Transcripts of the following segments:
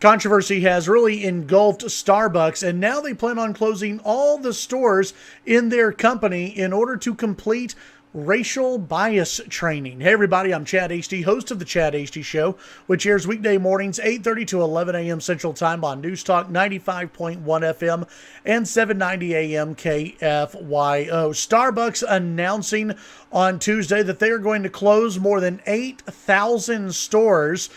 Controversy has really engulfed Starbucks, and now they plan on closing all the stores in their company in order to complete racial bias training. Hey everybody, I'm Chad Hasty, host of the Chad Hasty Show, which airs weekday mornings 8:30 to 11 a.m. Central Time on News Talk 95.1 FM and 790 a.m. KFYO. Starbucks announcing on Tuesday that they are going to close more than 8,000 stores,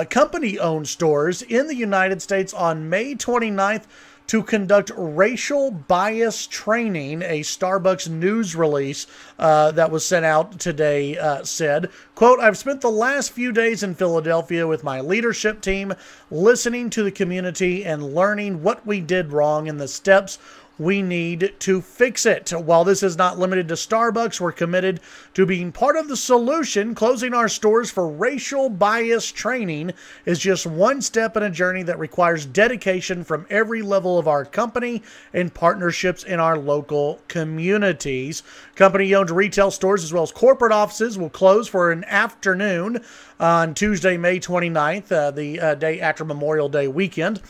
company-owned stores in the United States on May 29th to conduct racial bias training. A Starbucks news release that was sent out today said, quote, "I've spent the last few days in Philadelphia with my leadership team, listening to the community and learning what we did wrong and the steps we need to fix it. While this is not limited to Starbucks, we're committed to being part of the solution. Closing our stores for racial bias training is just one step in a journey that requires dedication from every level of our company and partnerships in our local communities." Company-owned retail stores as well as corporate offices will close for an afternoon on Tuesday, May 29th, the day after Memorial Day weekend,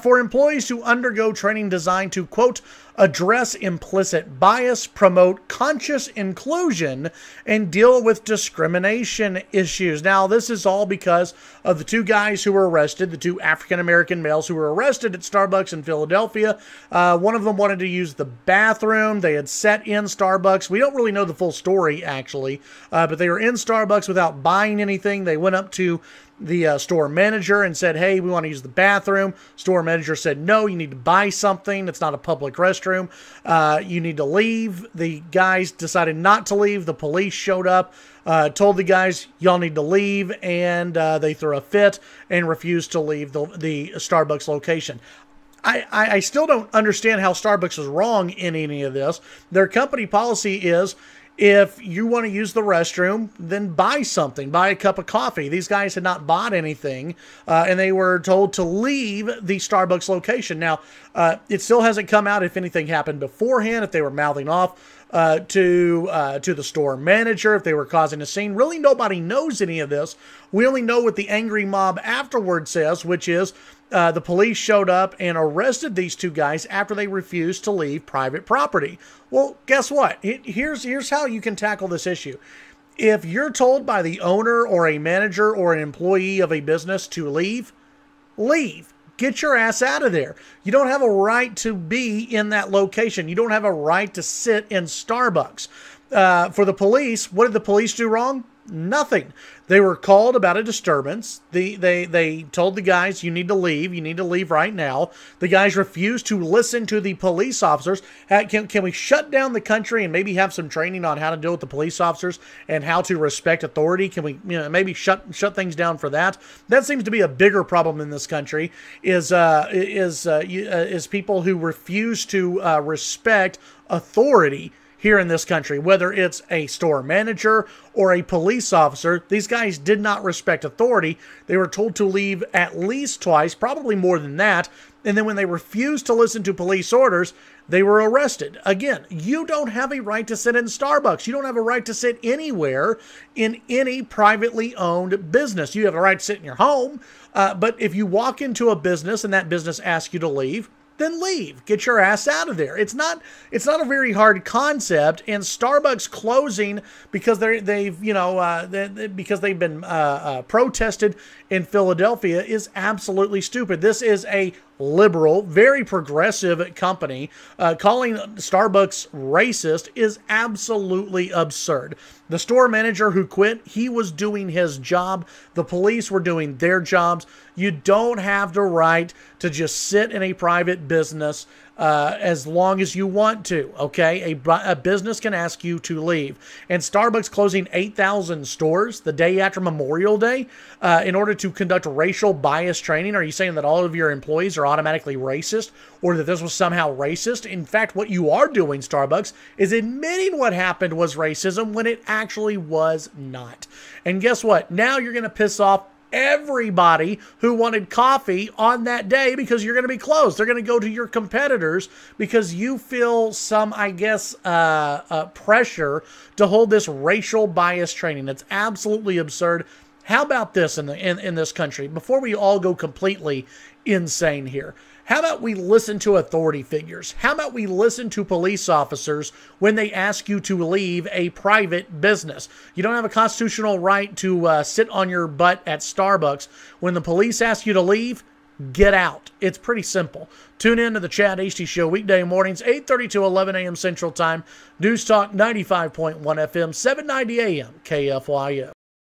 for employees to undergo training designed to, quote, "address implicit bias, promote conscious inclusion, and deal with discrimination issues." Now, this is all because of the two guys who were arrested, the two African-American males who were arrested at Starbucks in Philadelphia. One of them wanted to use the bathroom. They had sat in Starbucks. We don't really know the full story, actually, but they were in Starbucks without buying anything. They went up to the store manager and said, "Hey, we want to use the bathroom." Store manager said, "No, you need to buy something. It's not a public restroom. You need to leave." The guys decided not to leave. The police showed up, told the guys, "Y'all need to leave," and they threw a fit and refused to leave the Starbucks location. I still don't understand how Starbucks is wrong in any of this. Their company policy is, if you want to use the restroom, then buy something. Buy a cup of coffee. These guys had not bought anything, and they were told to leave the Starbucks location. Now, it still hasn't come out if anything happened beforehand, if they were mouthing off to the store manager, if they were causing a scene. Really, nobody knows any of this. We only know what the angry mob afterward says, which is the police showed up and arrested these two guys after they refused to leave private property. Well, guess what? Here's how you can tackle this issue. If you're told by the owner or a manager or an employee of a business to leave, leave. Get your ass out of there. You don't have a right to be in that location. You don't have a right to sit in Starbucks. For the police, what did the police do wrong? Nothing. They were called about a disturbance. They told the guys, "You need to leave. You need to leave right now." The guys refused to listen to the police officers. Can we shut down the country and maybe have some training on how to deal with the police officers and how to respect authority? Can we, maybe shut things down for that? That seems to be a bigger problem in this country. Is people who refuse to respect authority here in this country, whether it's a store manager or a police officer. These guys did not respect authority. They were told to leave at least twice, probably more than that. And then when they refused to listen to police orders, they were arrested. Again, you don't have a right to sit in Starbucks. You don't have a right to sit anywhere in any privately owned business. You have a right to sit in your home. But if you walk into a business and that business asks you to leave, then leave. Get your ass out of there. It's not a very hard concept. And Starbucks closing because they've been protested in Philadelphia is absolutely stupid. This is a liberal, very progressive company. Calling Starbucks racist is absolutely absurd. The store manager who quit, he was doing his job. The police were doing their jobs. You don't have the right to just sit in a private business as long as you want to, okay? A business can ask you to leave. And Starbucks closing 8,000 stores the day after Memorial Day in order to conduct racial bias training. Are you saying that all of your employees are automatically racist or that this was somehow racist? In fact, what you are doing, Starbucks, is admitting what happened was racism when it actually was not. And guess what? Now you're going to piss off everybody who wanted coffee on that day because you're going to be closed. They're going to go to your competitors because you feel some, I guess, pressure to hold this racial bias training. It's absolutely absurd. How about this in this country? Before we all go completely insane here, how about we listen to authority figures? How about we listen to police officers when they ask you to leave a private business? You don't have a constitutional right to sit on your butt at Starbucks. When the police ask you to leave, get out. It's pretty simple. Tune in to the Chad Hasty Show weekday mornings, 8:30 to 11 a.m. Central Time. News Talk 95.1 FM, 790 a.m. KFYO.